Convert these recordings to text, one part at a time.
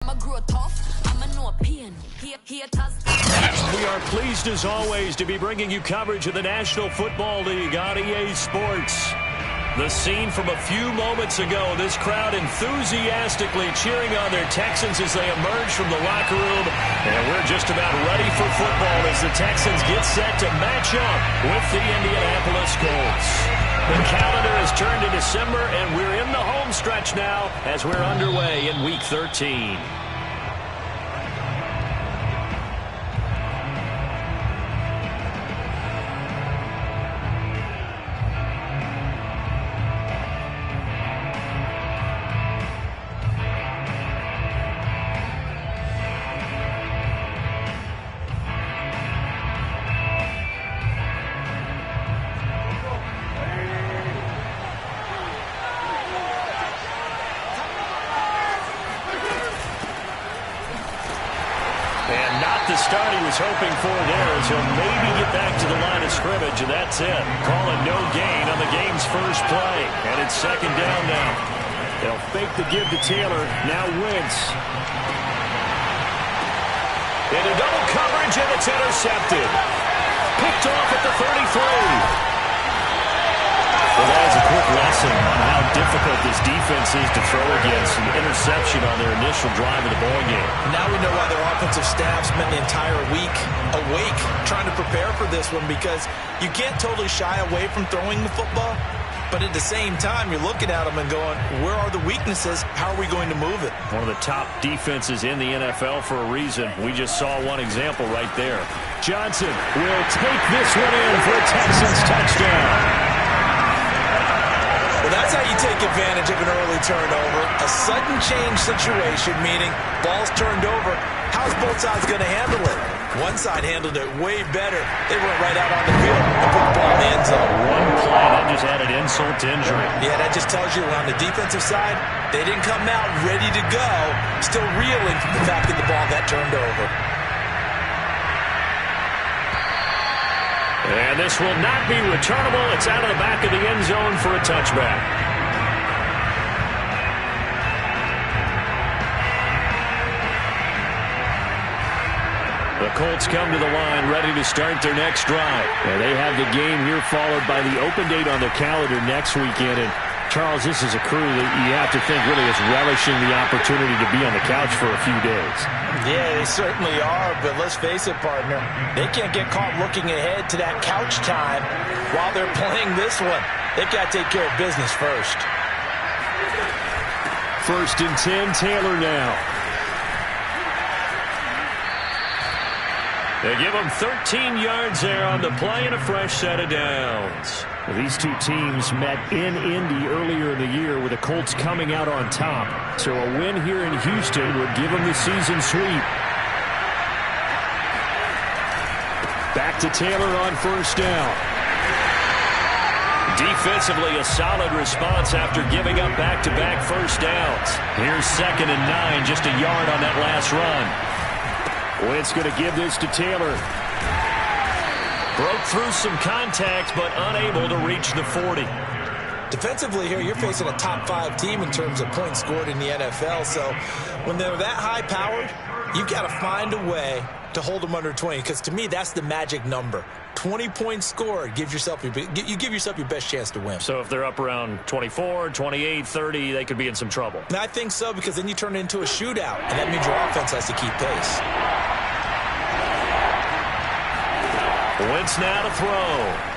We are pleased as always to be bringing you coverage of the National Football League on EA Sports. The scene from a few moments ago, this crowd enthusiastically cheering on their Texans as they emerge from the locker room. And we're just about ready for football as the Texans get set to match up with the Indianapolis Colts. The calendar has turned to December, and we're in the home stretch now as we're underway in Week 13. And not the start he was hoping for there, as he'll maybe get back to the line of scrimmage, and that's it. Calling no gain on the game's first play. And it's second down now. They'll fake the give to Taylor. Now Wentz. Into double coverage, and it's intercepted. Picked off at the 33. Well, that is a quick lesson on how difficult this defense is to throw against. An interception on their initial drive of the ball game. Now we know why their offensive staff spent the entire week awake trying to prepare for this one, because you can't totally shy away from throwing the football, but at the same time you're looking at them and going, where are the weaknesses? How are we going to move it? One of the top defenses in the NFL for a reason. We just saw one example right there. Johnson will take this one in for a Texans touchdown. Well, that's how you take advantage of an early turnover. A sudden change situation, meaning ball's turned over. How's both sides going to handle it? One side handled it way better. They went right out on the field and put the ball in the end zone. One play, that just added insult to injury. Yeah, that just tells you on the defensive side, they didn't come out ready to go, still reeling from the fact that the ball got turned over. And this will not be returnable. It's out of the back of the end zone for a touchback. The Colts come to the line ready to start their next drive. And they have the game here followed by the open date on their calendar next weekend. And Charles, this is a crew that you have to think really is relishing the opportunity to be on the couch for a few days. Yeah, they certainly are, but let's face it, partner. They can't get caught looking ahead to that couch time while they're playing this one. They've got to take care of business first. 1st and 10, Taylor now. They give him 13 yards there on the play and a fresh set of downs. Well, these two teams met in Indy earlier in the year with the Colts coming out on top. So a win here in Houston would give them the season sweep. Back to Taylor on 1st down. Defensively, a solid response after giving up back-to-back first downs. Here's 2nd and 9, just a yard on that last run. Wentz going to give this to Taylor. Broke through some contact, but unable to reach the 40. Defensively here, you're facing a top 5 team in terms of points scored in the NFL. So when they're that high-powered, you've got to find a way to hold them under 20. Because to me, that's the magic number. 20 points scored, you give yourself your best chance to win. So if they're up around 24, 28, 30, they could be in some trouble. And I think so, because then you turn it into a shootout, and that means your offense has to keep pace. Wentz now to throw.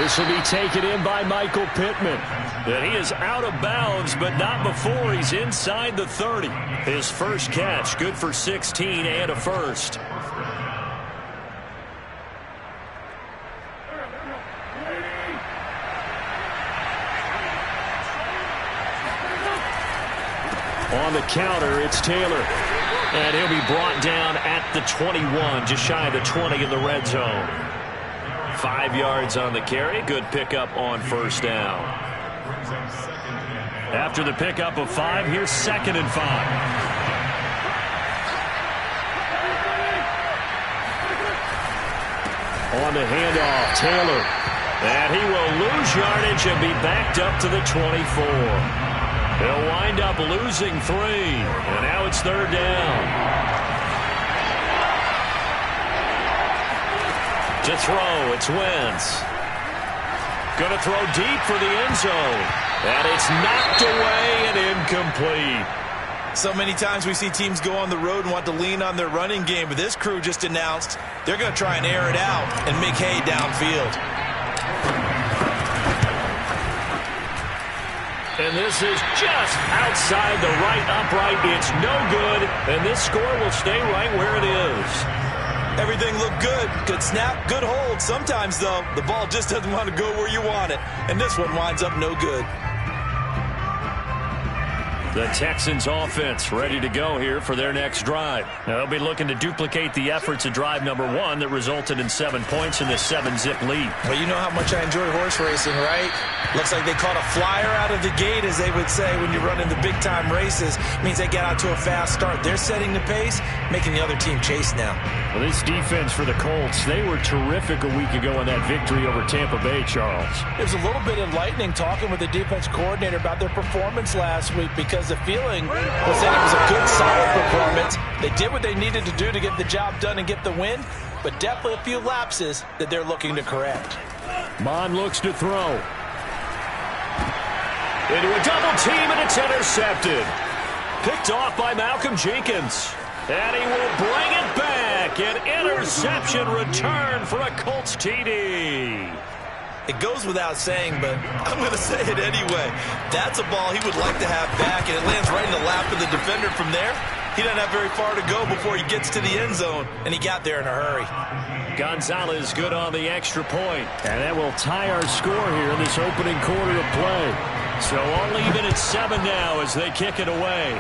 This will be taken in by Michael Pittman. And he is out of bounds, but not before he's inside the 30. His first catch, good for 16 and a first. On the counter, it's Taylor. And he'll be brought down at the 21, just shy of the 20 in the red zone. 5 yards on the carry. Good pickup on 1st down. After the pickup of 5, here's 2nd and 5. On the handoff, Taylor. And he will lose yardage and be backed up to the 24. up losing 3. And now it's 3rd down. To throw, it's Wentz. Going to throw deep for the end zone. And it's knocked away and incomplete. So many times we see teams go on the road and want to lean on their running game, but this crew just announced they're going to try and air it out and make hay downfield. And this is just outside the right upright. It's no good, and this score will stay right where it is. Everything looked good. Good snap, good hold. Sometimes, though, the ball just doesn't want to go where you want it, and this one winds up no good. The Texans offense ready to go here for their next drive. Now, they'll be looking to duplicate the efforts of drive number 1 that resulted in 7 points in this 7-zip lead. Well, you know how much I enjoy horse racing, right? Looks like they caught a flyer out of the gate, as they would say when you're running the big-time races. Means they get out to a fast start. They're setting the pace, making the other team chase now. Well, this defense for the Colts, they were terrific a week ago in that victory over Tampa Bay, Charles. It was a little bit enlightening talking with the defense coordinator about their performance last week, because the feeling was that it was a good, solid performance. They did what they needed to do to get the job done and get the win, but definitely a few lapses that they're looking to correct. Mon looks to throw. Into a double team, and it's intercepted. Picked off by Malcolm Jenkins. And he will bring it back. An interception return for a Colts TD. It goes without saying, but I'm going to say it anyway. That's a ball he would like to have back, and it lands right in the lap of the defender from there. He doesn't have very far to go before he gets to the end zone, and he got there in a hurry. Gonzalez good on the extra point. And that will tie our score here in this opening quarter of play. So all even at 7 now as they kick it away.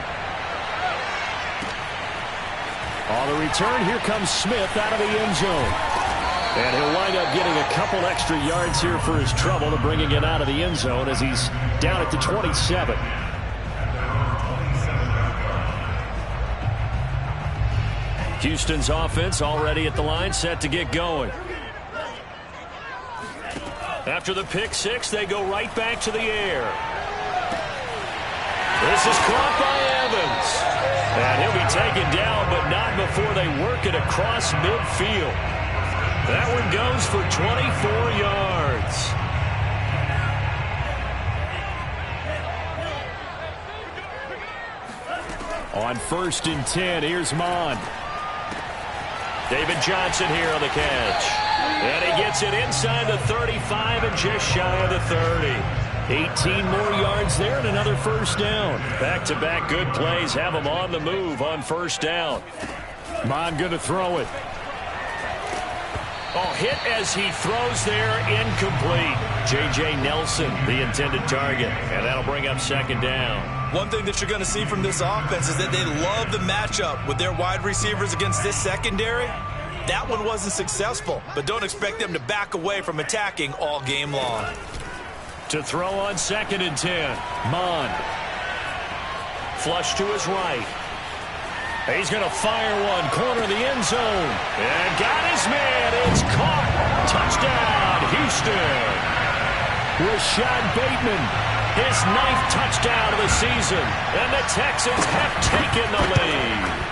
On the return, here comes Smith out of the end zone. And he'll wind up getting a couple extra yards here for his trouble to bringing it out of the end zone as he's down at the 27. Houston's offense already at the line, set to get going. After the pick 6, they go right back to the air. This is caught by Evans. And he'll be taken down, but not before they work it across midfield. That one goes for 24 yards. On 1st and 10, here's Mon. David Johnson here on the catch. And he gets it inside the 35 and just shy of the 30. 18 more yards there and another 1st down. Back-to-back good plays have him on the move on 1st down. Mon going to throw it. Oh, hit as he throws there, incomplete. J.J. Nelson, the intended target, and that'll bring up 2nd down. One thing that you're going to see from this offense is that they love the matchup with their wide receivers against this secondary. That one wasn't successful, but don't expect them to back away from attacking all game long. To throw on 2nd and 10, Mon. Flush to his right. He's going to fire one, corner of the end zone. And got his man. It's caught. Touchdown, Houston. Rashad Bateman, his 9th touchdown of the season. And the Texans have taken the lead.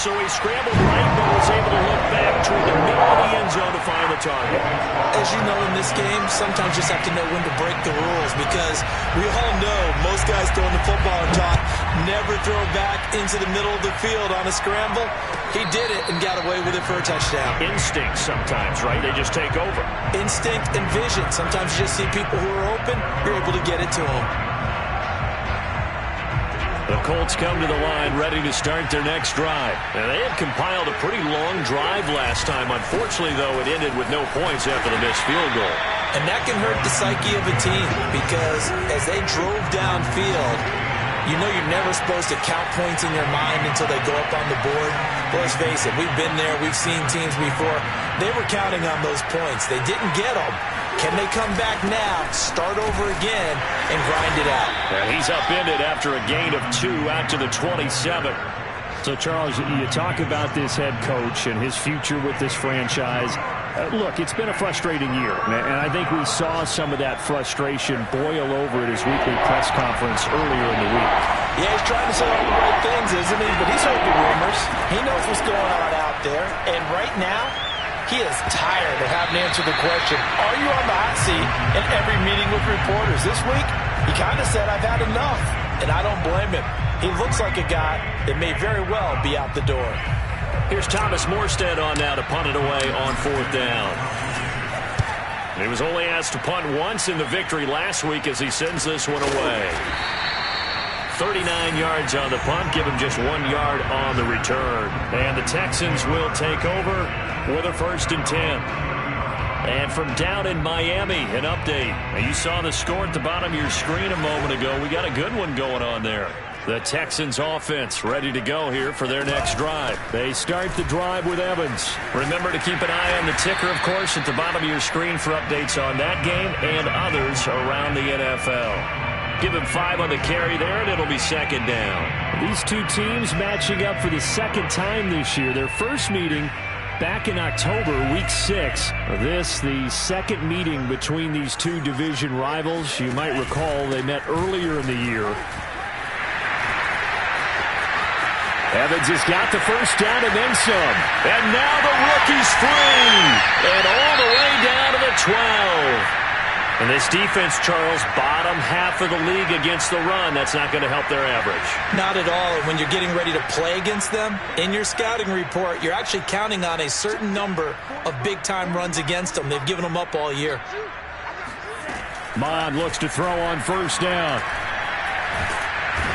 So he scrambled right, but was able to look back toward the middle of the end zone to find the target. As you know, in this game, sometimes you just have to know when to break the rules, because we all know most guys throwing the football are taught never throw back into the middle of the field on a scramble. He did it and got away with it for a touchdown. Instinct sometimes, right? They just take over. Instinct and vision. Sometimes you just see people who are open, you're able to get it to them. The Colts come to the line ready to start their next drive. And they had compiled a pretty long drive last time. Unfortunately, though, it ended with no points after the missed field goal. And that can hurt the psyche of a team, because as they drove downfield, you know you're never supposed to count points in your mind until they go up on the board. But let's face it, we've been there. We've seen teams before. They were counting on those points. They didn't get them. Can they come back now, start over again, and grind it out? And he's upended after a gain of 2 out to the 27. So, Charles, you talk about this head coach and his future with this franchise. Look, it's been a frustrating year, and I think we saw some of that frustration boil over at his weekly press conference earlier in the week. Yeah, he's trying to say all the right things, isn't he? But he's heard the rumors. He knows what's going on out there. And right now, he is tired of having to answer the question, are you on the hot seat in every meeting with reporters? This week, he kind of said, I've had enough. And I don't blame him. He looks like a guy that may very well be out the door. Here's Thomas Morstead on now to punt it away on 4th down. He was only asked to punt once in the victory last week as he sends this one away. 39 yards on the punt, give him just 1 yard on the return. And the Texans will take over with a 1st and 10. And from down in Miami, an update. Now, you saw the score at the bottom of your screen a moment ago. We got a good one going on there. The Texans offense ready to go here for their next drive. They start the drive with Evans. Remember to keep an eye on the ticker, of course, at the bottom of your screen for updates on that game and others around the NFL. Give him 5 on the carry there, and it'll be 2nd down. These two teams matching up for the 2nd time this year. Their first meeting back in October, week 6. This, the 2nd meeting between these two division rivals. You might recall they met earlier in the year. Evans has got the 1st down and then some. And now the rookie's free. And all the way down to the 12. And this defense, Charles, bottom half of the league against the run. That's not going to help their average. Not at all. And when you're getting ready to play against them, in your scouting report, you're actually counting on a certain number of big-time runs against them. They've given them up all year. Mond looks to throw on 1st down.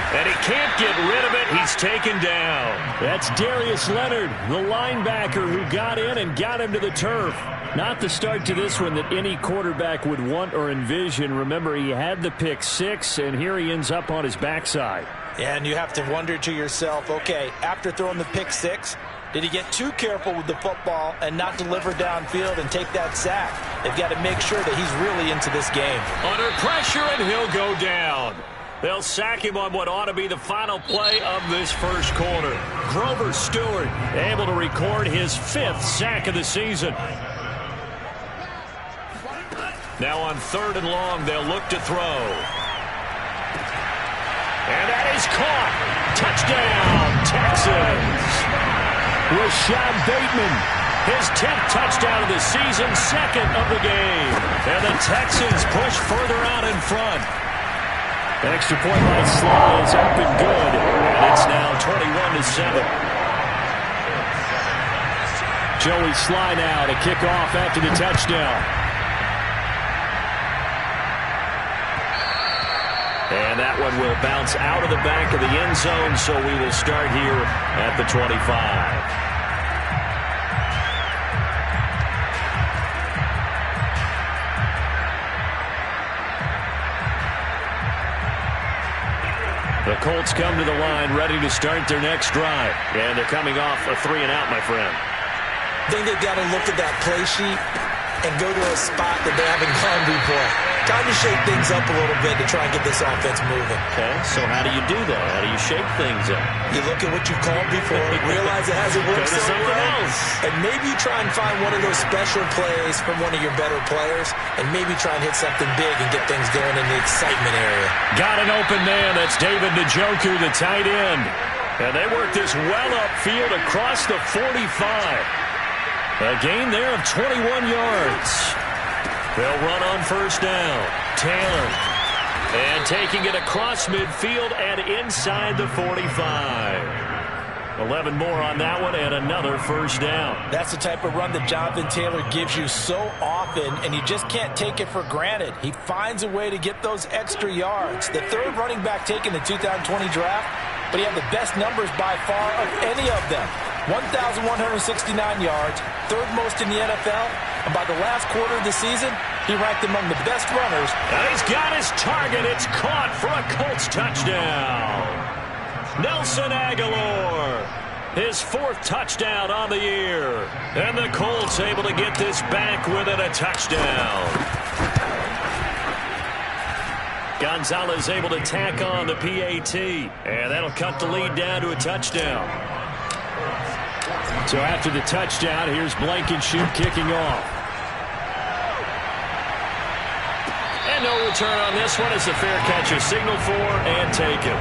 And he can't get rid of it. He's taken down. That's Darius Leonard, the linebacker who got in and got him to the turf. Not the start to this one that any quarterback would want or envision. Remember, he had the pick 6, and here he ends up on his backside. Yeah, and you have to wonder to yourself, okay, after throwing the pick 6, did he get too careful with the football and not deliver downfield and take that sack? They've got to make sure that he's really into this game. Under pressure, and he'll go down. They'll sack him on what ought to be the final play of this first quarter. Grover Stewart able to record his 5th sack of the season. Now on 3rd and long, they'll look to throw. And that is caught. Touchdown, Texans. Rashad Bateman, his 10th touchdown of the season, 2nd of the game. And the Texans push further out in front. Extra point by Sly is up and good. And it's now 21-7. Joey Sly now to kick off after the touchdown. And that one will bounce out of the back of the end zone, so we will start here at the 25. The Colts come to the line ready to start their next drive. And they're coming off a 3-and-out, my friend. I think they've got to look at that play sheet and go to a spot that they haven't gone before. Time to shake things up a little bit to try and get this offense moving. Okay, so how do you do that? How do you shake things up? You look at what you called before, realize it hasn't worked so well, and maybe you try and find one of those special plays from one of your better players, and maybe try and hit something big and get things going in the excitement area. Got an open man. That's David Njoku, the tight end. And they work this well upfield across the 45. A gain there of 21 yards. They'll run on 1st down. Taylor. And taking it across midfield and inside the 45. 11 more on that one and another 1st down. That's the type of run that Jonathan Taylor gives you so often, and you just can't take it for granted. He finds a way to get those extra yards. The 3rd running back taken in the 2020 draft, but he had the best numbers by far of any of them. 1,169 yards, 3rd most in the NFL, and by the last quarter of the season, he ranked among the best runners. And he's got his target. It's caught for a Colts touchdown. Nelson Aguilar, his 4th touchdown on the year. And the Colts able to get this back within a touchdown. Gonzalez able to tack on the PAT. And that'll cut the lead down to a touchdown. So after the touchdown, here's Blankenship kicking off. And no return on this one. It's a fair catch, a signal for and taken.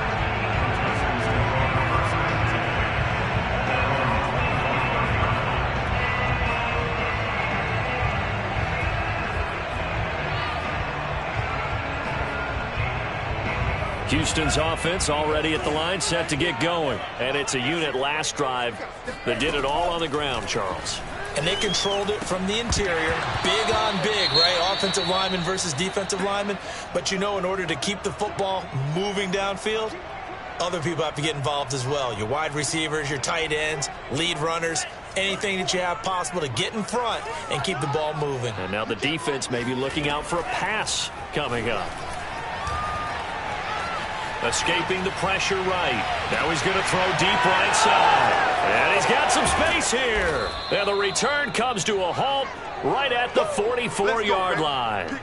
Houston's offense already at the line, set to get going. And it's a unit last drive that did it all on the ground, Charles. And they controlled it from the interior, big on big, right? Offensive lineman versus defensive lineman. But you know, in order to keep the football moving downfield, other people have to get involved as well. Your wide receivers, your tight ends, lead runners, anything that you have possible to get in front and keep the ball moving. And now the defense may be looking out for a pass coming up. Escaping the pressure right. Now he's going to throw deep right side. And he's got some space here. And the return comes to a halt right at the 44-yard line.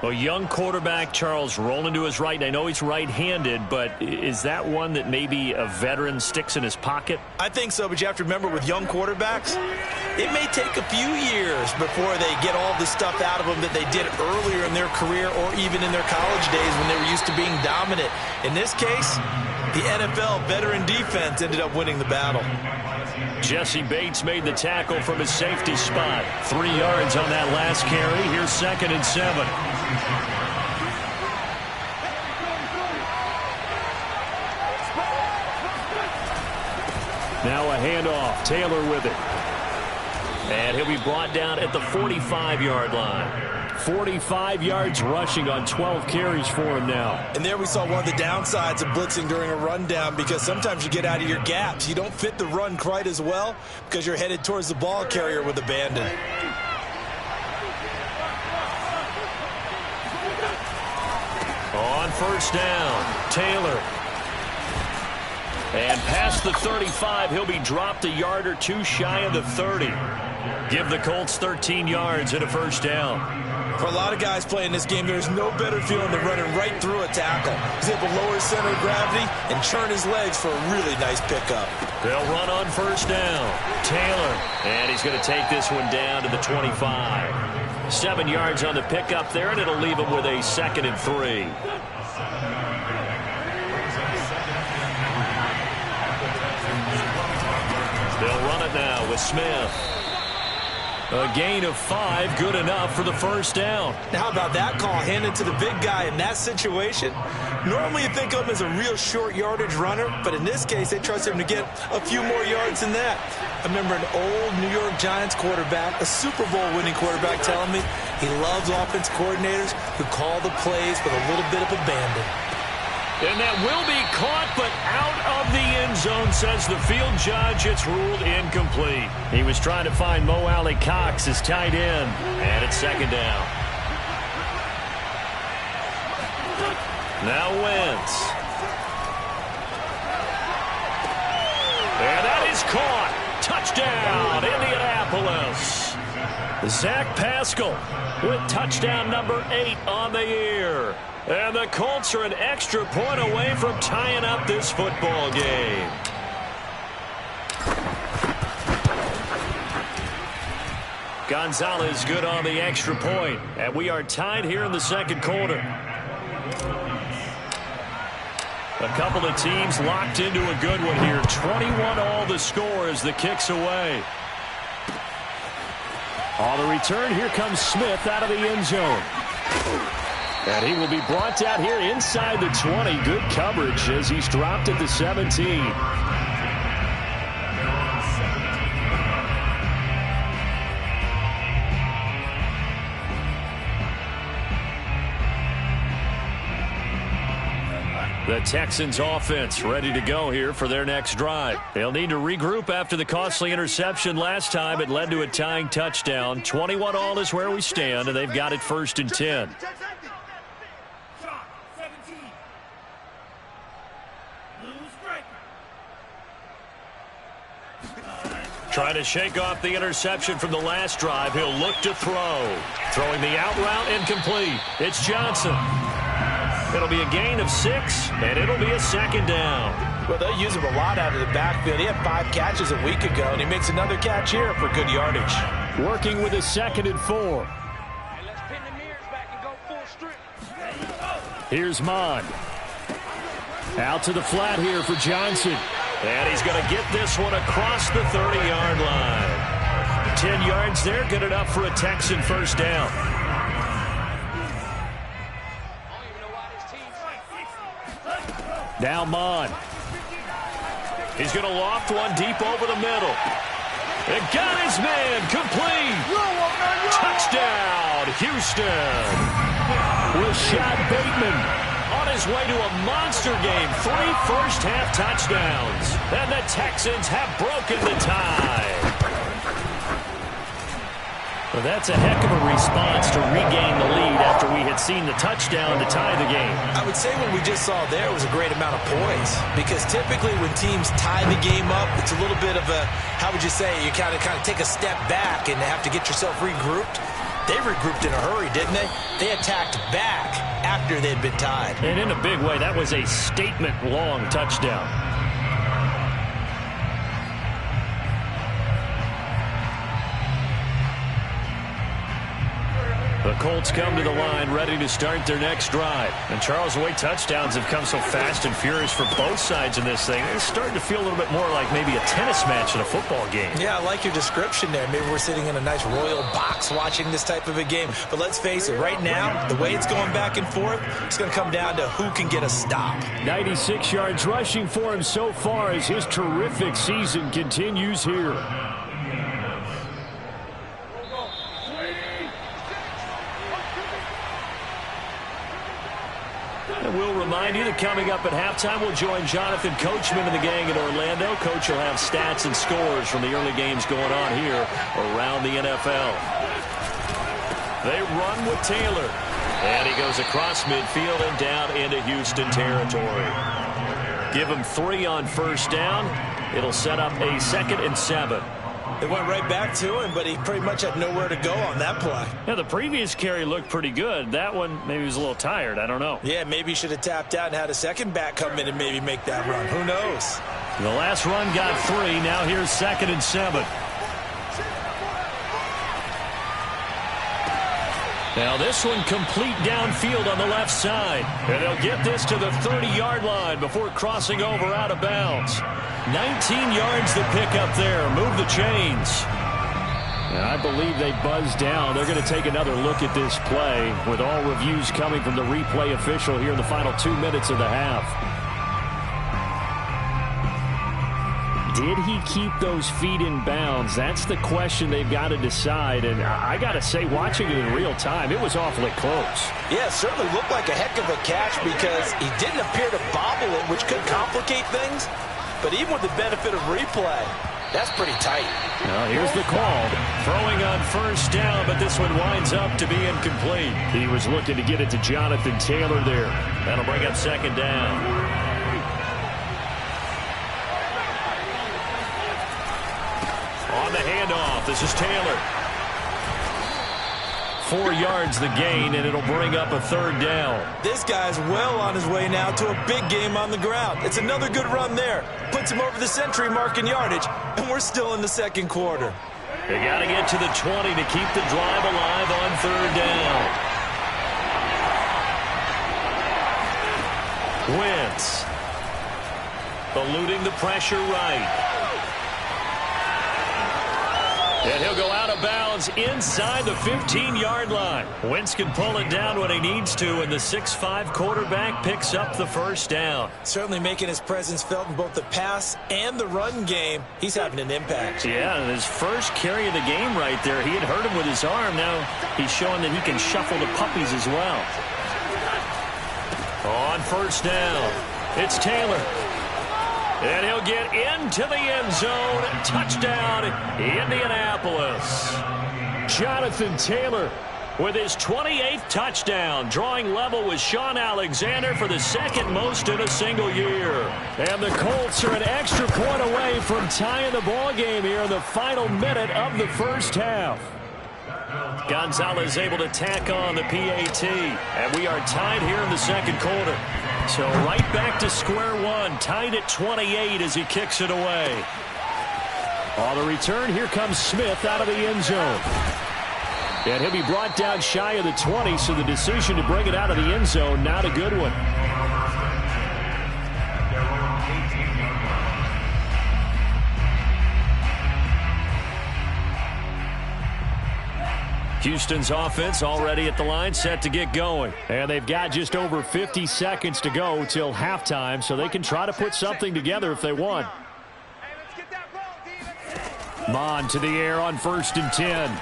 A young quarterback, Charles, rolling to his right. I know he's right-handed, but is that one that maybe a veteran sticks in his pocket? I think so, but you have to remember with young quarterbacks, it may take a few years before they get all the stuff out of them that they did earlier in their career or even in their college days when they were used to being dominant. In this case, the NFL veteran defense ended up winning the battle. Jesse Bates made the tackle from his safety spot. 3 yards on that last carry. Here's 2nd and 7. Now a handoff. Taylor with it. And he'll be brought down at the 45-yard line. 45 yards rushing on 12 carries for him now. And there we saw one of the downsides of blitzing during a rundown, because sometimes you get out of your gaps. You don't fit the run quite as well because you're headed towards the ball carrier with abandon. On first down, Taylor. And past the 35, he'll be dropped a yard or two shy of the 30. Give the Colts 13 yards and a first down. For a lot of guys playing this game, there's no better feeling than running right through a tackle. He's able to lower his center of gravity and churn his legs for a really nice pickup. They'll run on first down. Taylor. And he's going to take this one down to the 25. 7 yards on the pickup there, and it'll leave him with a 2nd and 3. They'll run it now with Smith. A gain of 5, good enough for the first down. Now, how about that call handed to the big guy in that situation? Normally you think of him as a real short yardage runner, but in this case they trust him to get a few more yards than that. I remember an old New York Giants quarterback, a Super Bowl winning quarterback, telling me he loves offense coordinators who call the plays with a little bit of abandon. And that will be caught, but out of the end zone, says the field judge. It's ruled incomplete. He was trying to find Mo Alley Cox, his tight end, and it's 2nd down. Now Wentz. And that is caught. Touchdown, Indianapolis. Zach Pascal with touchdown number 8 on the year. And the Colts are an extra point away from tying up this football game. Gonzalez good on the extra point. And we are tied here in the 2nd quarter. A couple of teams locked into a good one here. 21 all the score as the kick's away. On the return, here comes Smith out of the end zone. And he will be brought down here inside the 20. Good coverage as he's dropped at the 17. The Texans offense ready to go here for their next drive. They'll need to regroup after the costly interception last time. It led to a tying touchdown. 21 all is where we stand, and they've got it 1st and 10. Trying to shake off the interception from the last drive. He'll look to throw. Throwing the out route incomplete. It's Johnson. It'll be a gain of 6, and it'll be a second down. Well, they'll use him a lot out of the backfield. He had 5 catches a week ago, and he makes another catch here for good yardage. Working with a 2nd and 4. Here's Mon. Out to the flat here for Johnson. And he's going to get this one across the 30-yard line. 10 yards there, good enough for a Texan first down. Now Mon. He's going to loft one deep over the middle. And got his man complete. Touchdown, Houston. Rashad Bateman on his way to a monster game. 3 first-half touchdowns. And the Texans have broken the tie. Well, that's a heck of a response to regain the lead after we had seen the touchdown to tie the game. I would say what we just saw there was a great amount of poise, because typically when teams tie the game up, it's a little bit of a, how would you say, you kind of take a step back and have to get yourself regrouped. They regrouped in a hurry, didn't they? They attacked back after they'd been tied. And in a big way, that was a statement-long touchdown. The Colts come to the line ready to start their next drive. And Charles, the way touchdowns have come so fast and furious for both sides in this thing, it's starting to feel a little bit more like maybe a tennis match in a football game. Yeah, I like your description there. Maybe we're sitting in a nice royal box watching this type of a game. But let's face it, right now, the way it's going back and forth, it's going to come down to who can get a stop. 96 yards rushing for him so far as his terrific season continues here. We'll remind you that coming up at halftime, we'll join Jonathan Coachman and the gang in Orlando. Coach will have stats and scores from the early games going on here around the NFL. They run with Taylor. And he goes across midfield and down into Houston territory. Give him 3 on first down. It'll set up a 2nd and 7. They went right back to him, but he pretty much had nowhere to go on that play. Yeah, the previous carry looked pretty good. That one, maybe he was a little tired. I don't know. Yeah, maybe he should have tapped out and had a second back come in and maybe make that run. Who knows? The last run got 3. Now here's 2nd and 7. Now this one complete downfield on the left side. And they'll get this to the 30-yard line before crossing over out of bounds. 19 yards to pick up there. Move the chains. And I believe they buzzed down. They're going to take another look at this play with all reviews coming from the replay official here in the final 2 minutes of the half. Did he keep those feet in bounds? That's the question they've got to decide. And I got to say, watching it in real time, it was awfully close. Yeah, it certainly looked like a heck of a catch because he didn't appear to bobble it, which could complicate things. But even with the benefit of replay, that's pretty tight. Now here's the call. Throwing on first down, but this one winds up to be incomplete. He was looking to get it to Jonathan Taylor there. That'll bring up 2nd down. On the handoff, this is Taylor. 4 yards the gain, and it'll bring up a 3rd down. This guy's well on his way now to a big game on the ground. It's another good run there. Puts him over the century mark in yardage, and we're still in the 2nd quarter. They got to get to the 20 to keep the drive alive on 3rd down. Wentz eluding the pressure right. And he'll go out of bounds inside the 15-yard line. Wentz can pull it down when he needs to, and the 6'5" quarterback picks up the first down. Certainly making his presence felt in both the pass and the run game. He's having an impact. Yeah, his first carry of the game right there. He had hurt him with his arm. Now he's showing that he can shuffle the puppies as well. On first down, it's Taylor. And he'll get into the end zone. Touchdown, Indianapolis. Jonathan Taylor with his 28th touchdown, drawing level with Sean Alexander for the 2nd most in a single year. And the Colts are an extra point away from tying the ball game here in the final minute of the first half. Gonzalez able to tack on the PAT. And we are tied here in the second quarter. So right back to square one. Tied at 28 as he kicks it away. On the return, here comes Smith out of the end zone. And he'll be brought down shy of the 20, so the decision to bring it out of the end zone, not a good one. Houston's offense already at the line, set to get going. And they've got just over 50 seconds to go till halftime, so they can try to put something together if they want. Mon to the air on 1st and 10.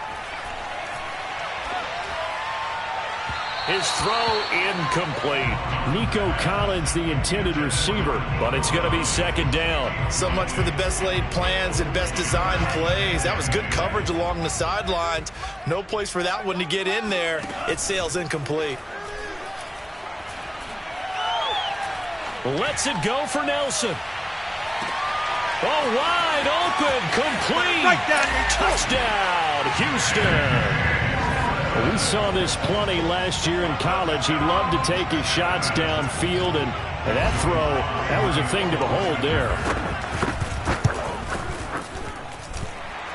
His throw incomplete. Nico Collins, the intended receiver, but it's going to be second down. So much for the best laid plans and best designed plays. That was good coverage along the sidelines. No place for that one to get in there. It sails incomplete. Lets it go for Nelson. Oh, wide open, complete. Touchdown, Houston. We saw this plenty last year in college. He loved to take his shots downfield, and that throw, that was a thing to behold there.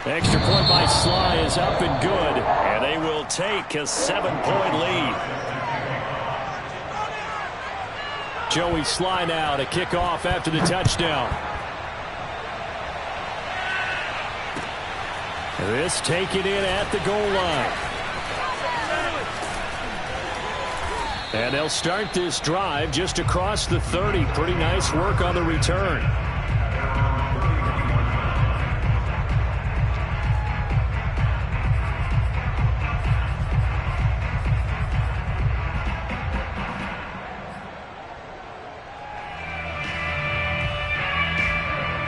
Extra point by Sly is up and good, and they will take a 7-point lead. Joey Sly now to kick off after the touchdown. This taken in at the goal line. And they'll start this drive just across the 30. Pretty nice work on the return.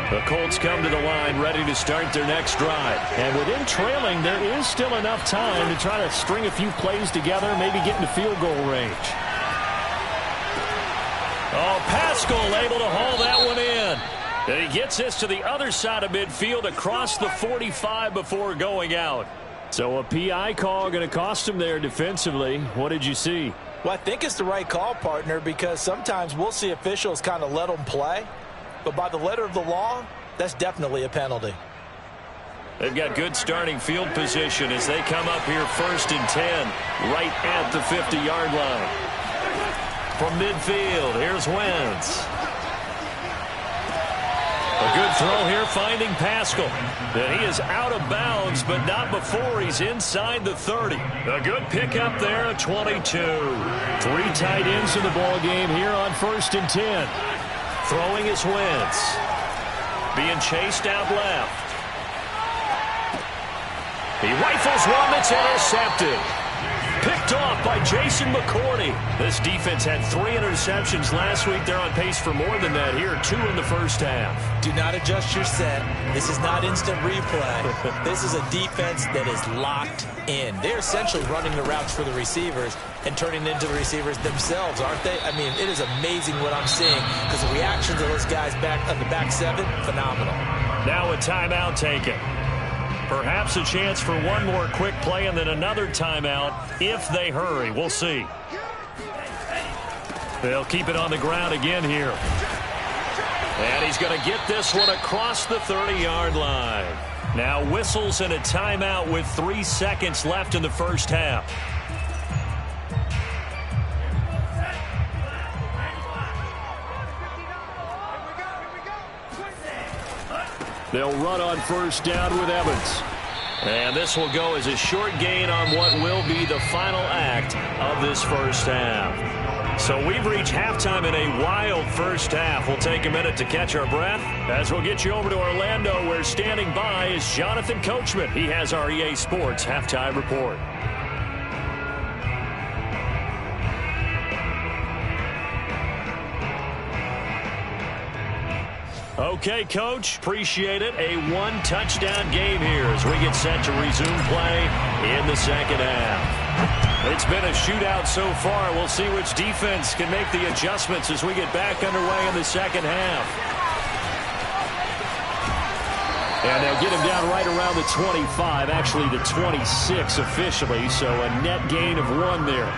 The Colts come to the line ready to start their next drive. And with him trailing, there is still enough time to try to string a few plays together, maybe get into field goal range. Oh, Pascal able to haul that one in. And he gets this to the other side of midfield across the 45 before going out. So a PI call going to cost him there defensively. What did you see? Well, I think it's the right call, partner, because sometimes we'll see officials kind of let them play. But by the letter of the law, that's definitely a penalty. They've got good starting field position as they come up here 1st and 10, right at the 50-yard line. From midfield, here's Wentz. A good throw here, finding Pascal. And he is out of bounds, but not before he's inside the 30. A good pickup there at 22. 3 tight ends in the ball game here on 1st and 10. Throwing is Wentz. Being chased out left. He rifles one that's intercepted. Picked off by Jason McCourty. This defense had 3 interceptions last week. They're on pace for more than that here. 2 in the first half. Do not adjust your set. This is not instant replay. This is a defense that is locked in. They're essentially running the routes for the receivers and turning into the receivers themselves, aren't they? I mean, it is amazing what I'm seeing because the reactions of those guys back on the back 7, phenomenal. Now a timeout taken. Perhaps a chance for one more quick play and then another timeout if they hurry. We'll see. They'll keep it on the ground again here. And he's going to get this one across the 30-yard line. Now whistles and a timeout with 3 seconds left in the first half. They'll run on first down with Evans. And this will go as a short gain on what will be the final act of this first half. So we've reached halftime in a wild first half. We'll take a minute to catch our breath as we'll get you over to Orlando, where standing by is Jonathan Coachman. He has our EA Sports halftime report. Okay, Coach, appreciate it. A 1-touchdown game here as we get set to resume play in the second half. It's been a shootout so far. We'll see which defense can make the adjustments as we get back underway in the second half. And they'll get him down right around the 25, actually the 26 officially, so a net gain of 1 there.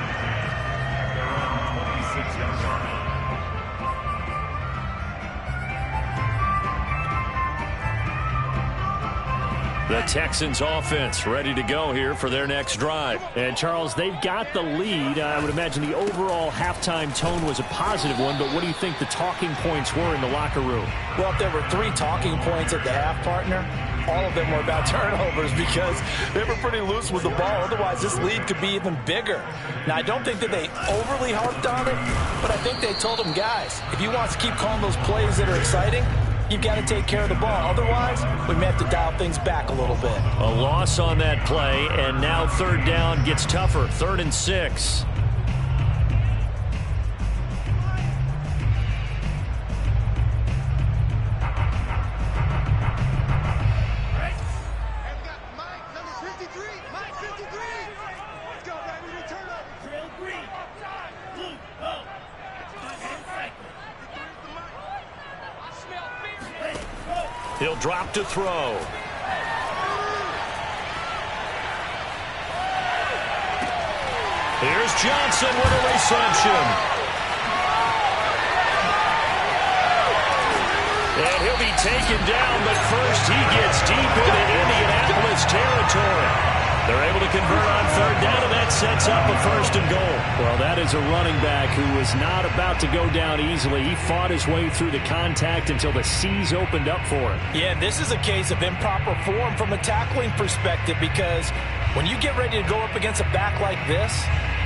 The Texans offense ready to go here for their next drive. And Charles, they've got the lead. I would imagine the overall halftime tone was a positive one, but what do you think the talking points were in the locker room? Well, if there were 3 talking points at the half, partner, all of them were about turnovers because they were pretty loose with the ball. Otherwise, this lead could be even bigger. Now, I don't think that they overly harped on it, but I think they told them, guys, if you want to keep calling those plays that are exciting, you've got to take care of the ball. Otherwise, we may have to dial things back a little bit. A loss on that play, and now 3rd down gets tougher. 3rd and 6. He'll drop to throw. Here's Johnson with a reception. And he'll be taken down, but first he gets deep into Indianapolis territory. They're able to convert on 3rd down, and that sets up a 1st and goal. Well, that is a running back who was not about to go down easily. He fought his way through the contact until the seas opened up for him. Yeah, this is a case of improper form from a tackling perspective because when you get ready to go up against a back like this,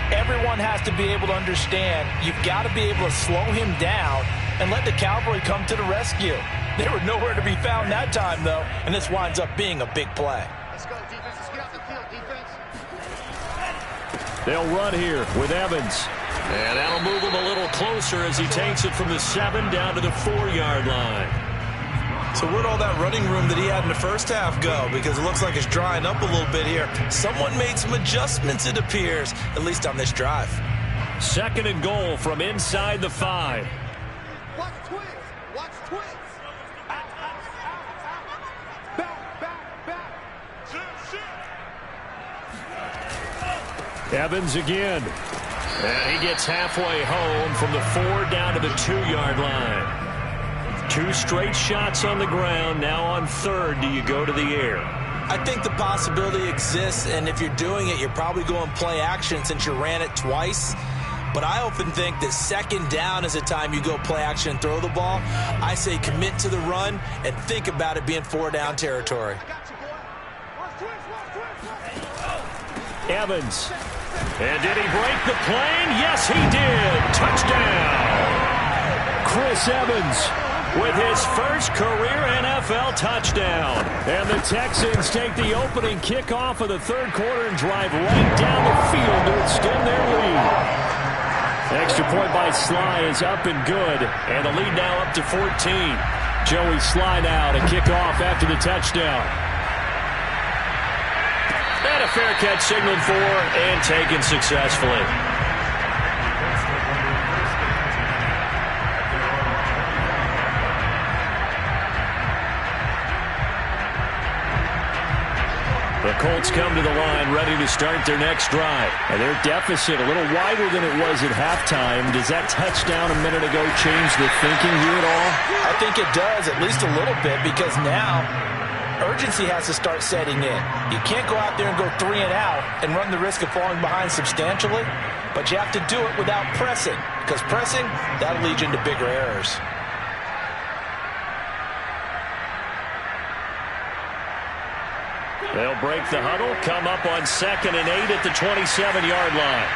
everyone has to be able to understand you've got to be able to slow him down and let the cavalry come to the rescue. They were nowhere to be found that time, though, and this winds up being a big play. Let's go, defense. Let's get out the field, defense. They'll run here with Evans. And that'll move him a little closer as he takes it from the 7 down to the 4-yard line. So where'd all that running room that he had in the first half go? Because it looks like it's drying up a little bit here. Someone made some adjustments, it appears, at least on this drive. 2nd and goal from inside the 5. Watch twins. Watch twins. Back. Evans again. And he gets halfway home from the 4 down to the 2-yard line. 2 straight shots on the ground. Now on 3rd, do you go to the air? I think the possibility exists, and if you're doing it, you're probably going play action since you ran it twice. But I often think that 2nd down is a time you go play action and throw the ball. I say commit to the run and think about it being 4-down territory. Evans. And did he break the plane? Yes, he did. Touchdown. Chris Evans with his first career NFL touchdown. And the Texans take the opening kickoff of the 3rd quarter and drive right down the field to extend their lead. Extra point by Sly is up and good. And the lead now up to 14. Joey Sly now to kick off after the touchdown. And a fair catch signaled for and taken successfully. The Colts come to the line ready to start their next drive. And their deficit a little wider than it was at halftime. Does that touchdown a minute ago change the thinking here at all? I think it does, at least a little bit, because now urgency has to start setting in. You can't go out there and go 3 and out and run the risk of falling behind substantially, but you have to do it without pressing, because pressing, that'll lead you into bigger errors. They'll break the huddle, come up on 2nd and 8 at the 27-yard line.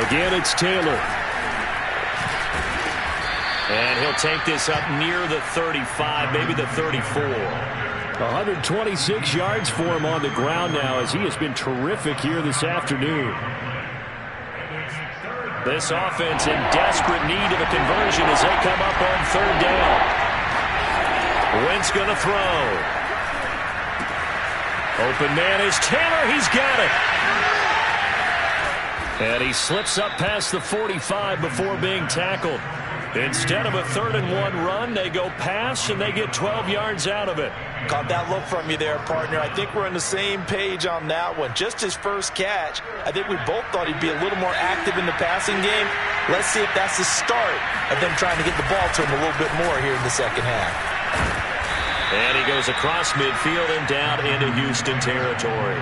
Again, it's Taylor. And he'll take this up near the 35, maybe the 34. 126 yards for him on the ground now as he has been terrific here this afternoon. This offense in desperate need of a conversion as they come up on 3rd down. Wentz going to throw. Open man is Taylor. He's got it. And he slips up past the 45 before being tackled. Instead of a 3rd-and-1 run, they go pass, and they get 12 yards out of it. Caught that look from you there, partner. I think we're on the same page on that one. Just his first catch, I think we both thought he'd be a little more active in the passing game. Let's see if that's the start of them trying to get the ball to him a little bit more here in the second half. And he goes across midfield and down into Houston territory.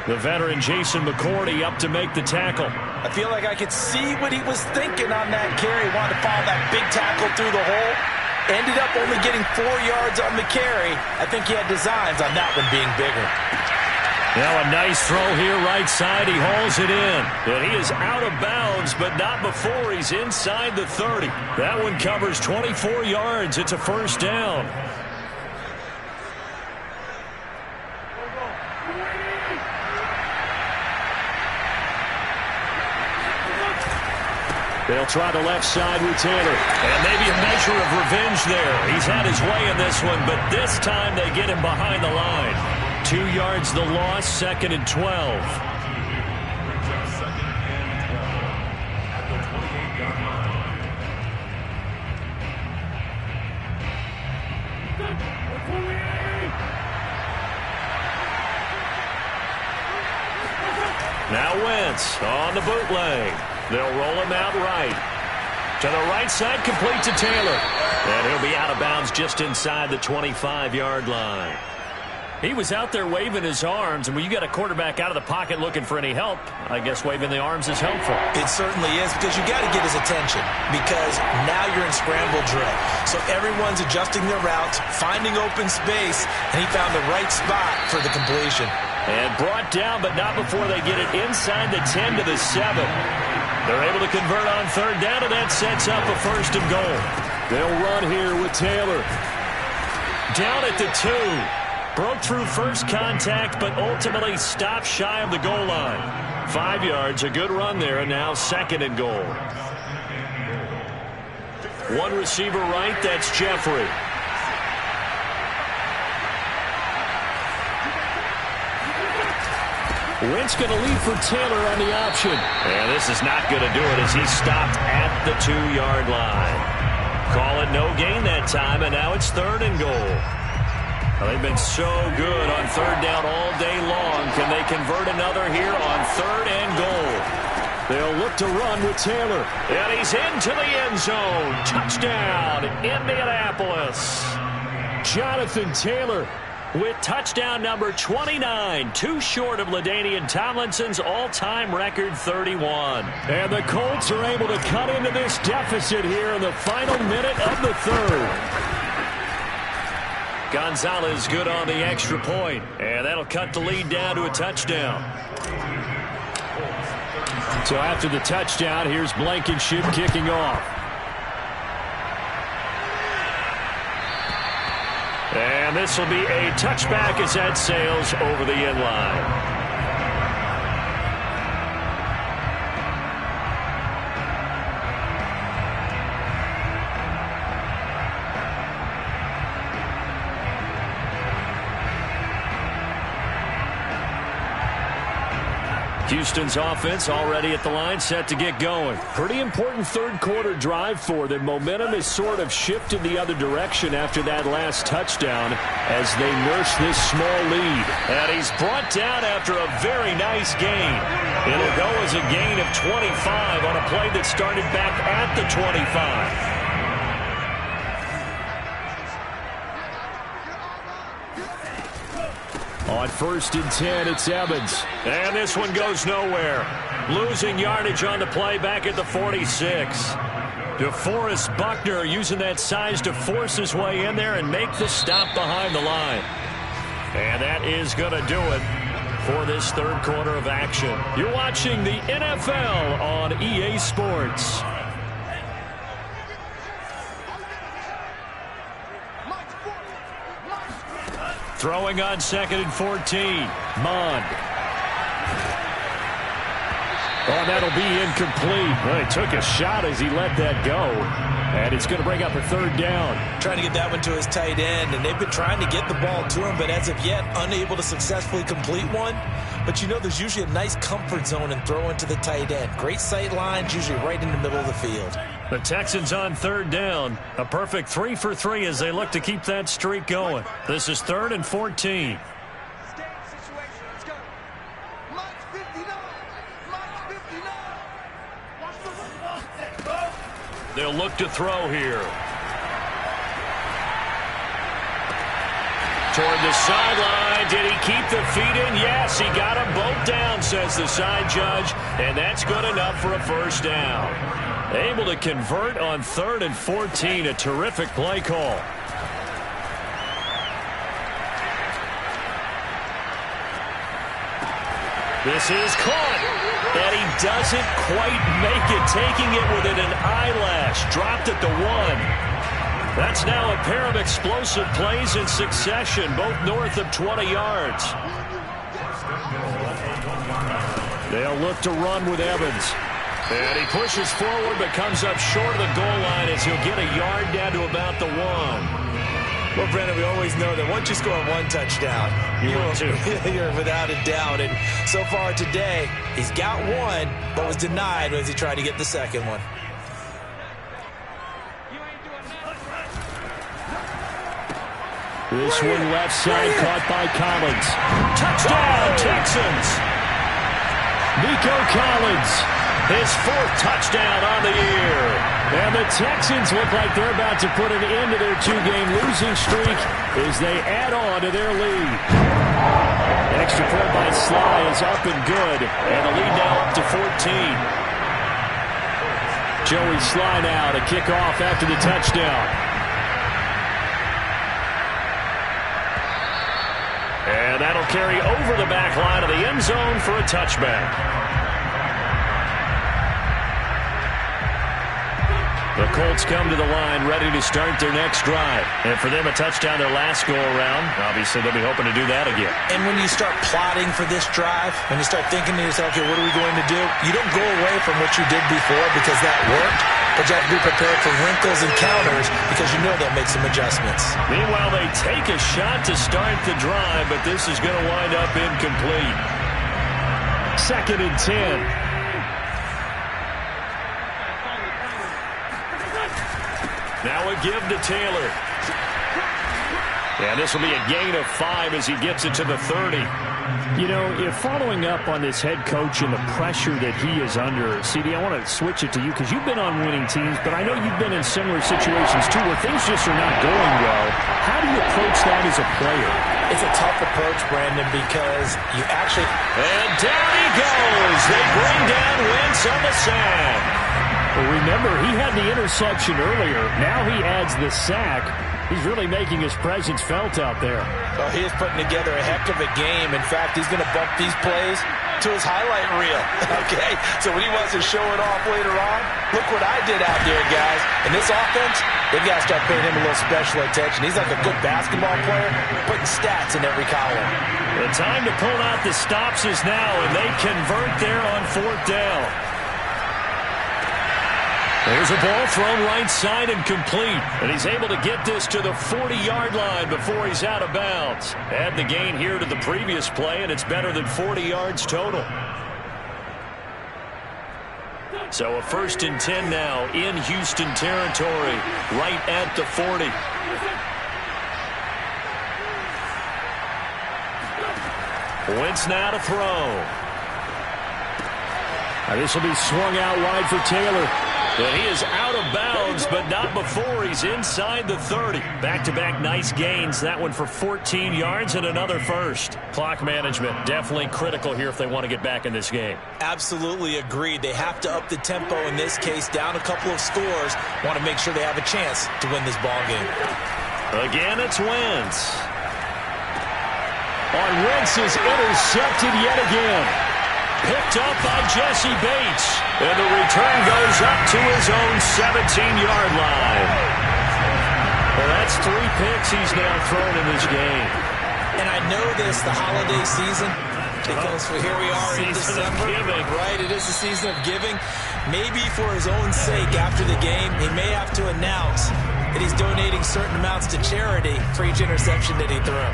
The veteran Jason McCourty up to make the tackle. I feel like I could see what he was thinking on that carry. Wanted to follow that big tackle through the hole. Ended up only getting 4 yards on the carry. I think he had designs on that one being bigger. Now a nice throw here right side. He hauls it in. And he is out of bounds, but not before he's inside the 30. That one covers 24 yards. It's a first down. They'll try the left side with Taylor. And maybe a measure of revenge there. He's had his way in this one, but this time they get him behind the line. 2 yards the loss, 2nd and 12. Now Wentz on the bootleg. They'll roll him out right. To the right side, complete to Taylor. And he'll be out of bounds just inside the 25-yard line. He was out there waving his arms, and when you got a quarterback out of the pocket looking for any help, I guess waving the arms is helpful. It certainly is, because you got to get his attention, because now you're in scramble drill. So everyone's adjusting their routes, finding open space, and he found the right spot for the completion. And brought down, but not before they get it inside the 10 to the 7. They're able to convert on 3rd down, and that sets up a 1st and goal. They'll run here with Taylor. Down at the 2. Broke through first contact, but ultimately stopped shy of the goal line. 5 yards, a good run there, and now 2nd and goal. One receiver right, that's Jeffrey. Wentz going to lead for Taylor on the option. And this is not going to do it as he stopped at the 2-yard line. Call it no gain that time, and now it's 3rd and goal. Well, they've been so good on 3rd down all day long. Can they convert another here on 3rd and goal? They'll look to run with Taylor. And he's into the end zone. Touchdown, Indianapolis. Jonathan Taylor with touchdown number 29, too short of LaDainian Tomlinson's all-time record 31. And the Colts are able to cut into this deficit here in the final minute of the 3rd. Gonzalez good on the extra point, and that'll cut the lead down to a touchdown. So after the touchdown, here's Blankenship kicking off. And this will be a touchback as that sails over the end line. Houston's offense already at the line, set to get going. Pretty important 3rd quarter drive for them. Momentum has sort of shifted the other direction after that last touchdown as they nurse this small lead. And he's brought down after a very nice gain. It'll go as a gain of 25 on a play that started back at the 25. On 1st and 10, it's Evans. And this one goes nowhere. Losing yardage on the play back at the 46. DeForest Buckner using that size to force his way in there and make the stop behind the line. And that is going to do it for this 3rd quarter of action. You're watching the NFL on EA Sports. Throwing on 2nd and 14. Mond. Oh, that'll be incomplete. Well, he took a shot as he let that go. And it's going to bring up a 3rd down. Trying to get that one to his tight end, and they've been trying to get the ball to him, but as of yet, unable to successfully complete one. but you know there's usually a nice comfort zone and throw into the tight end. Great sight lines, usually right in the middle of the field. The Texans on third down. A perfect 3 for 3 as they look to keep that streak going. This is 3rd and 14. They'll look to throw here. Toward the sideline. Did he keep the feet in? Yes, he got them both down, says the side judge. And that's good enough for a first down. Able to convert on 3rd and 14. A terrific play call. This is caught. And he doesn't quite make it, taking it within an eyelash. Dropped at the 1. That's now a pair of explosive plays in succession, both north of 20 yards. They'll look to run with Evans. And he pushes forward but comes up short of the goal line as he'll get a yard down to about the 1. Well, Brandon, we always know that once you score 1 touchdown, you're without a doubt. And so far today, he's got 1, but was denied as he tried to get the second one. This one left side caught by Collins. Touchdown, Texans! Nico Collins, his 4th touchdown on the year. And the Texans look like they're about to put an end to their 2-game losing streak as they add on to their lead. Extra point by Sly is up and good, and the lead now up to 14. Joey Sly now to kick off after the touchdown. And that'll carry over the back line of the end zone for a touchback. The Colts come to the line ready to start their next drive. And for them, a touchdown their last go-around. Obviously, they'll be hoping to do that again. And when you start plotting for this drive, when you start thinking to yourself, okay, what are we going to do? You don't go away from what you did before because that worked, but you have to be prepared for wrinkles and counters because you know they'll make some adjustments. Meanwhile, they take a shot to start the drive, but this is going to wind up incomplete. 2nd and 10. Now a give to Taylor. And this will be a gain of 5 as he gets it to the 30. You know, if following up on this head coach and the pressure that he is under, CD, I want to switch it to you because you've been on winning teams, but I know you've been in similar situations too where things just are not going well. How do you approach that as a player? It's a tough approach, Brandon, because you actually... And down he goes. They bring down Wentz on the sack. Well, remember, he had the interception earlier. Now he adds the sack. He's really making his presence felt out there. Oh, he is putting together a heck of a game. In fact, he's going to bump these plays to his highlight reel. Okay, so when he wants to show it off later on, look what I did out there, guys. In this offense, they've got to start paying him a little special attention. He's like a good basketball player, putting stats in every column. The time to pull out the stops is now, and they convert there on 4th down. There's a ball thrown right side and complete. And he's able to get this to the 40-yard line before he's out of bounds. Add the gain here to the previous play, and it's better than 40 yards total. So a 1st and 10 now in Houston territory, right at the 40. Wentz now to throw. Now this will be swung out wide for Taylor. And he is out of bounds, but not before he's inside the 30. Back-to-back nice gains. That one for 14 yards and another first. Clock management definitely critical here if they want to get back in this game. Absolutely agreed. They have to up the tempo in this case, down a couple of scores. Want to make sure they have a chance to win this ball game. Again, it's Wentz. On Wentz is intercepted yet again. Picked up by Jesse Bates. And the return goes up to his own 17-yard line. Well, that's 3 picks he's now thrown in this game. And I know this, the holiday season, because here we are in December. Right, it is the season of giving. Maybe for his own sake after the game, he may have to announce that he's donating certain amounts to charity for each interception that he threw.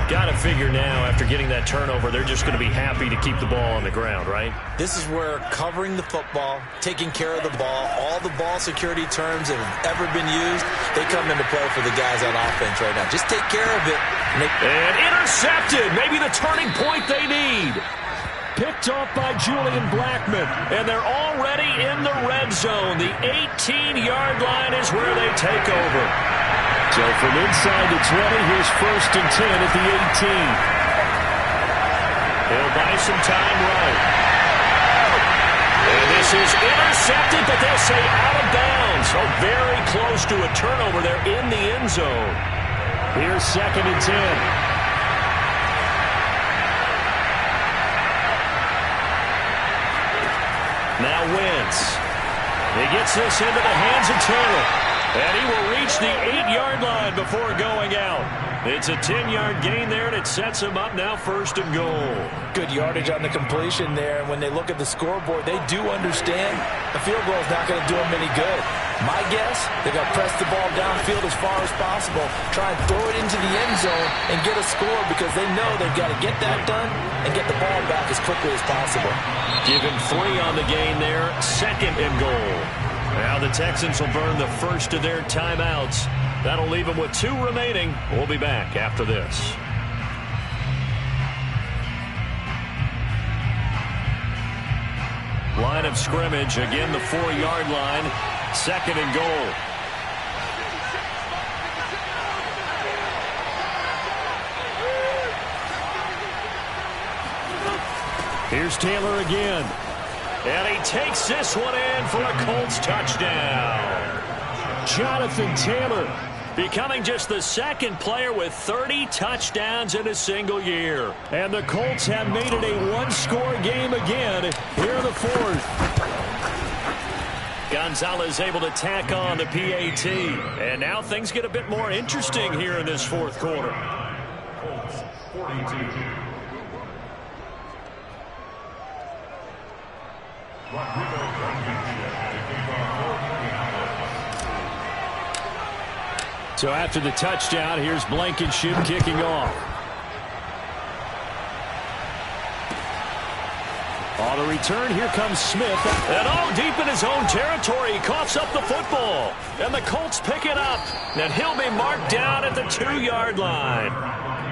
Got to figure now, after getting that turnover, they're just going to be happy to keep the ball on the ground, right? This is where covering the football, taking care of the ball, all the ball security terms that have ever been used, they come into play for the guys on offense right now. Just take care of it. And intercepted. Maybe the turning point they need. Picked off by Julian Blackmon. And they're already in the red zone. The 18-yard line is where they take over. So from inside the 20, here's 1st and 10 at the 18. He'll buy some time right. And this is intercepted, but they'll say out of bounds. So very close to a turnover there in the end zone. Here's 2nd and 10. Now Wentz. He gets this into the hands of Taylor. And he will reach the 8-yard line before going out. It's a 10-yard gain there, and it sets him up now 1st and goal. Good yardage on the completion there. And when they look at the scoreboard, they do understand a field goal is not going to do them any good. My guess, they're going to press the ball downfield as far as possible, try and throw it into the end zone and get a score because they know they've got to get that done and get the ball back as quickly as possible. Given 3 on the game there, 2nd and goal. Now the Texans will burn the first of their timeouts. That'll leave them with 2 remaining. We'll be back after this. Line of scrimmage, again the 4-yard line. 2nd and goal. Here's Taylor again. And he takes this one in for a Colts touchdown. Jonathan Taylor becoming just the 2nd player with 30 touchdowns in a single year. And the Colts have made it a 1-score game again here in the 4th. Gonzalez able to tack on the PAT. And now things get a bit more interesting here in this 4th quarter. Colts 42. So after the touchdown, here's Blankenship kicking off. On the return, here comes Smith. And all deep in his own territory, he coughs up the football. And the Colts pick it up. And he'll be marked down at the 2-yard line.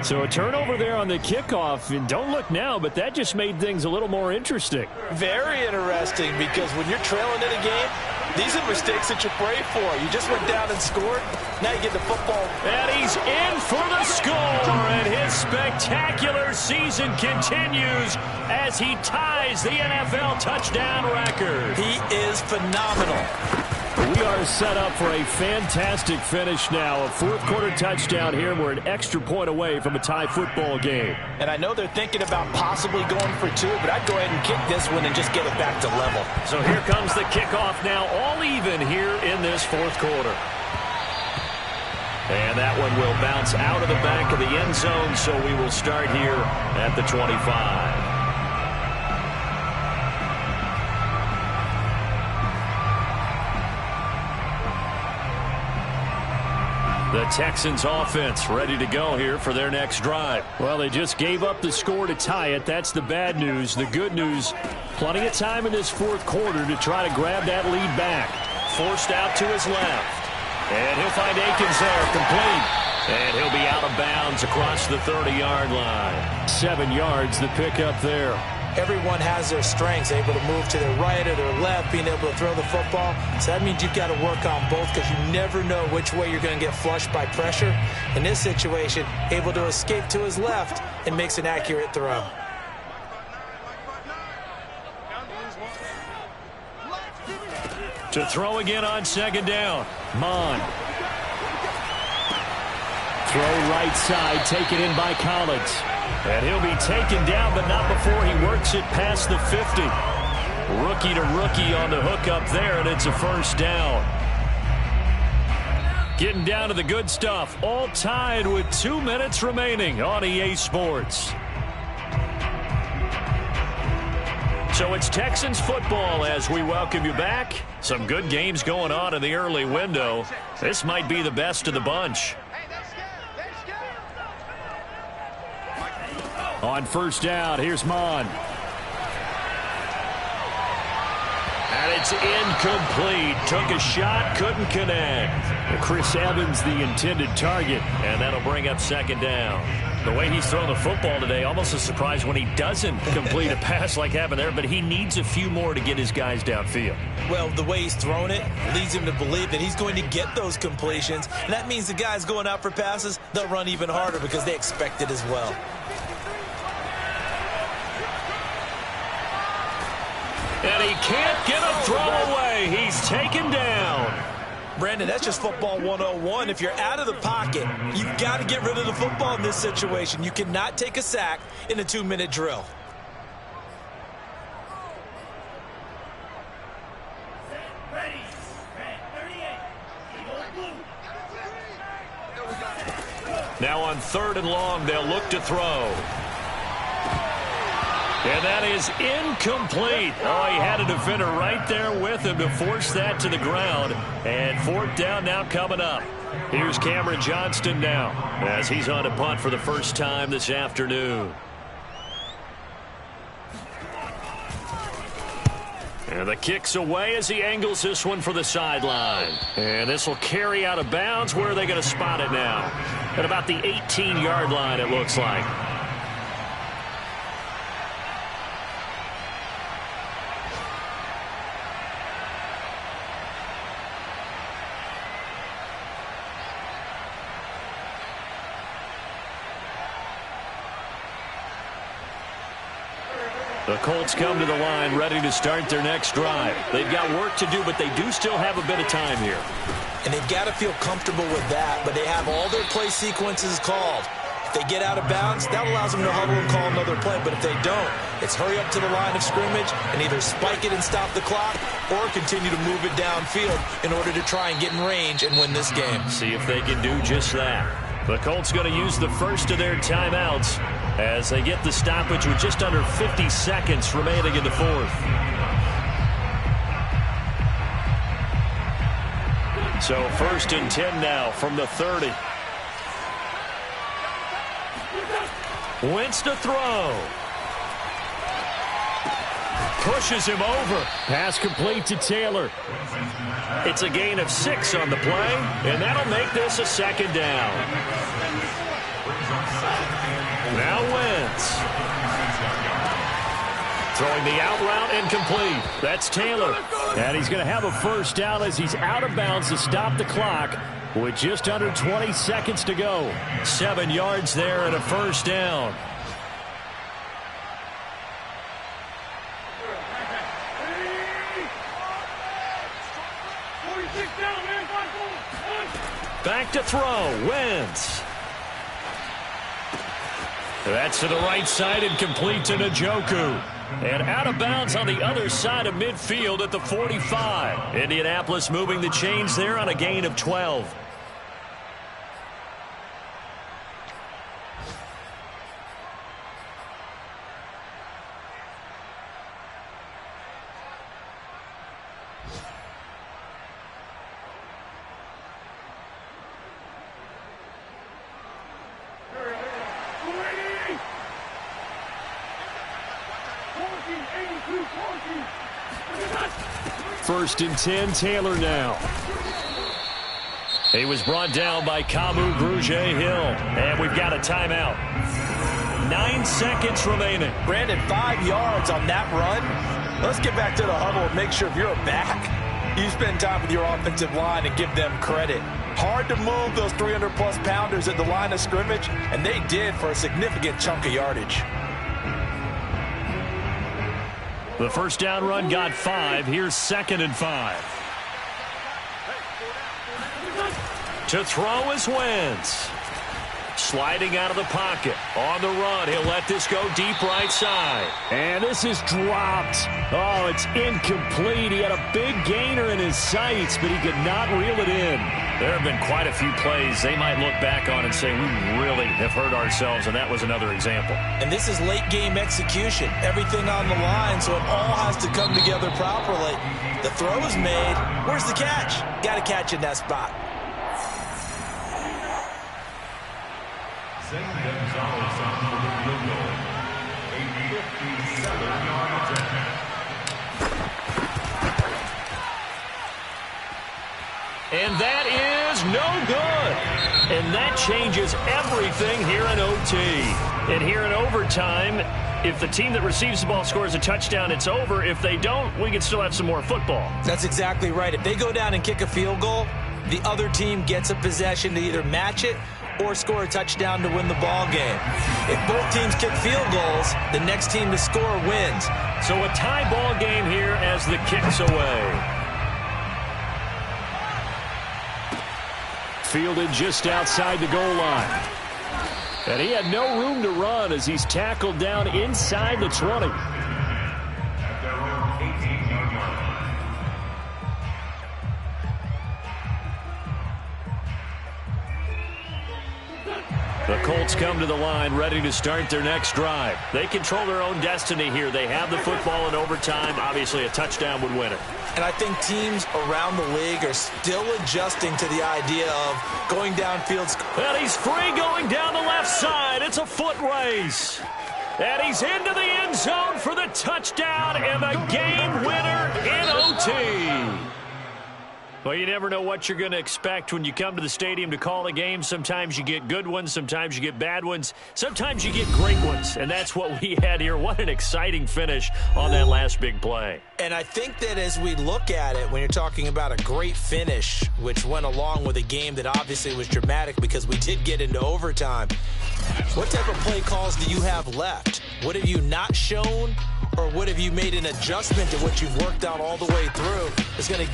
So a turnover there on the kickoff. And don't look now, but that just made things a little more interesting. Very interesting because when you're trailing in a game, these are mistakes that you pray for. You just went down and scored. Now you get the football. And he's in for the score. And his spectacular season continues as he ties the NFL touchdown record. He is phenomenal. We are set up for a fantastic finish now. A 4th quarter touchdown here. We're an extra point away from a tie football game. And I know they're thinking about possibly going for 2, but I'd go ahead and kick this one and just get it back to level. So here comes the kickoff now, all even here in this 4th quarter. And that one will bounce out of the back of the end zone, so we will start here at the 25. The Texans offense ready to go here for their next drive. Well, they just gave up the score to tie it. That's the bad news. The good news, plenty of time in this 4th quarter to try to grab that lead back. Forced out to his left. And he'll find Akins there, complete. And he'll be out of bounds across the 30-yard line. 7 yards, the pickup there. Everyone has their strengths, able to move to their right or their left, being able to throw the football. So that means you've got to work on both because you never know which way you're going to get flushed by pressure. In this situation, able to escape to his left and makes an accurate throw. To throw again on 2nd down. Mon. Throw right side, taken in by Collins. And he'll be taken down, but not before he works it past the 50. Rookie to rookie on the hook up there, and it's a 1st down. Getting down to the good stuff, all tied with 2 minutes remaining on EA Sports. So it's Texans football as we welcome you back. Some good games going on in the early window. This might be the best of the bunch. On first down, here's Mon. And it's incomplete. Took a shot, couldn't connect. Chris Evans, the intended target. And that'll bring up second down. The way he's thrown the football today, almost a surprise when he doesn't complete a pass like happened there, but he needs a few more to get his guys downfield. Well, the way he's thrown it leads him to believe that he's going to get those completions. And that means the guys going out for passes, they'll run even harder because they expect it as well. And he can't get a throw away. He's taken down. Brandon, that's just football 101. If you're out of the pocket, you've got to get rid of the football in this situation. You cannot take a sack in a 2-minute drill. Now on 3rd and long, they'll look to throw. And that is incomplete. Oh, he had a defender right there with him to force that to the ground. And 4th down now coming up. Here's Cameron Johnston now as he's on a punt for the first time this afternoon. And the kick's away as he angles this one for the sideline. And this will carry out of bounds. Where are they going to spot it now? At about the 18-yard line, it looks like. The Colts come to the line ready to start their next drive. They've got work to do, but they do still have a bit of time here. And they've got to feel comfortable with that, but they have all their play sequences called. If they get out of bounds, that allows them to huddle and call another play, but if they don't, it's hurry up to the line of scrimmage and either spike it and stop the clock or continue to move it downfield in order to try and get in range and win this game. See if they can do just that. The Colts going to use the first of their timeouts as they get the stoppage with just under 50 seconds remaining in the 4th. So 1st and 10 now from the 30. Wentz to throw. Pushes him over. Pass complete to Taylor. It's a gain of 6 on the play, and that'll make this a 2nd down. Now Wentz. Throwing the out route incomplete. That's Taylor. And he's going to have a first down as he's out of bounds to stop the clock with just under 20 seconds to go. 7 yards there and a first down. Back to throw. Wentz. That's to the right side and complete to Njoku. And out of bounds on the other side of midfield at the 45. Indianapolis moving the chains there on a gain of 12. First and 10, Taylor now. He was brought down by Kamu Grugier-Hill. And we've got a timeout. 9 seconds remaining. Brandon, 5 yards on that run. Let's get back to the huddle and make sure if you're back, you spend time with your offensive line and give them credit. Hard to move those 300-plus pounders at the line of scrimmage, and they did for a significant chunk of yardage. The first down run got 5. Here's 2nd and 5. To throw is Wentz. Sliding out of the pocket. On the run. He'll let this go deep right side. And this is dropped. Oh, it's incomplete. He had a big gainer in his sights, but he could not reel it in. There have been quite a few plays they might look back on and say, we really have hurt ourselves, and that was another example. And this is late-game execution. Everything on the line, so it all has to come together properly. The throw is made. Where's the catch? Got to catch in that spot. And that is no good. And that changes everything here in OT. And here in overtime, if the team that receives the ball scores a touchdown, it's over. If they don't, we can still have some more football. That's exactly right. If they go down and kick a field goal, the other team gets a possession to either match it or score a touchdown to win the ball game. If both teams kick field goals, the next team to score wins. So a tie ball game here as the kick's away. Fielded just outside the goal line. And he had no room to run as he's tackled down inside the 20. The Colts come to the line ready to start their next drive. They control their own destiny here. They have the football in overtime. Obviously, a touchdown would win it. And I think teams around the league are still adjusting to the idea of going downfield. And he's free going down the left side. It's a foot race. And he's into the end zone for the touchdown and the game winner in OT. Well, you never know what you're going to expect when you come to the stadium to call a game. Sometimes you get good ones. Sometimes you get bad ones. Sometimes you get great ones. And that's what we had here. What an exciting finish on that last big play. And I think that as we look at it, when you're talking about a great finish, which went along with a game that obviously was dramatic because we did get into overtime, what type of play calls do you have left? What have you not shown? Or what have you made an adjustment to what you've worked out all the way through? It's going to give